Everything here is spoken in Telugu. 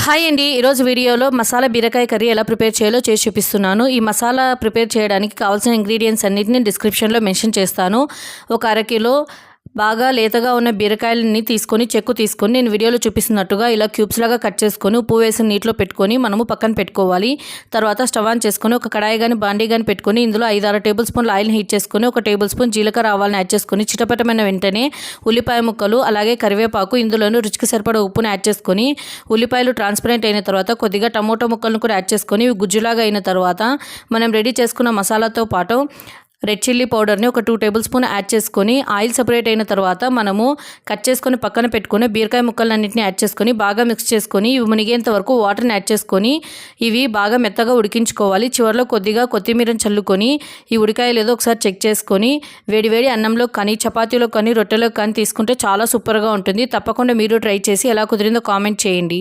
హాయ్ అండి. ఈరోజు వీడియోలో మసాలా బీరకాయ కర్రీ ఎలా ప్రిపేర్ చేయాలో చేసి చూపిస్తున్నాను. ఈ మసాలా ప్రిపేర్ చేయడానికి కావాల్సిన ఇంగ్రీడియంట్స్ అన్నిటిని డిస్క్రిప్షన్లో మెన్షన్ చేస్తాను. ఒక అరకిలో బాగా లేతగా ఉన్న బీరకాయలని చెక్కు తీసుకొని నేను వీడియోలో చూపిస్తున్నట్టుగా ఇలా క్యూబ్స్ లాగా కట్ చేసుకొని ఉప్పు వేసి నీటిలో పెట్టుకొని మనము పక్కన పెట్టుకోవాలి. తర్వాత స్టవ్ ఆన్ చేసుకొని ఒక కడాయి కానీ బాండీ కానీ పెట్టుకొని ఇందులో 5-6 టేబుల్ స్పూన్ల ఆయిల్ని హీట్ చేసుకొని 1 టేబుల్ స్పూన్ జీలకర్ర ఆవాలను యాడ్ చేసుకొని చిటపటమైన వెంటనే ఉల్లిపాయ ముక్కలు అలాగే కరివేపాకు ఇందులోనూ రుచికి సరిపడా ఉప్పును యాడ్ చేసుకొని ఉల్లిపాయలు ట్రాన్స్పరెంట్ అయిన తర్వాత కొద్దిగా టమోటా ముక్కలను కూడా యాడ్ చేసుకొని గుజ్జులాగా అయిన తర్వాత మనం రెడీ చేసుకున్న మసాలాతో పాటు రెడ్ చిల్లీ పౌడర్ని ఒక 2 టేబుల్ స్పూన్ యాడ్ చేసుకొని ఆయిల్ సపరేట్ అయిన తర్వాత మనము కట్ చేసుకొని పక్కన పెట్టుకొని బీరకాయ ముక్కలన్నింటినీ యాడ్ చేసుకొని బాగా మిక్స్ చేసుకొని ఇవి మునిగేంత వరకు వాటర్ని యాడ్ చేసుకొని ఇవి బాగా మెత్తగా ఉడికించుకోవాలి. చివరిలో కొద్దిగా కొత్తిమీరని చల్లుకొని ఈ ఉడికాయలు ఏదో ఒకసారి చెక్ చేసుకొని వేడివేడి అన్నంలో కానీ చపాతీలో కానీ రొట్టెలో కానీ తీసుకుంటే చాలా సూపర్గా ఉంటుంది. తప్పకుండా మీరు ట్రై చేసి ఎలా కుదిరిందో కామెంట్ చేయండి.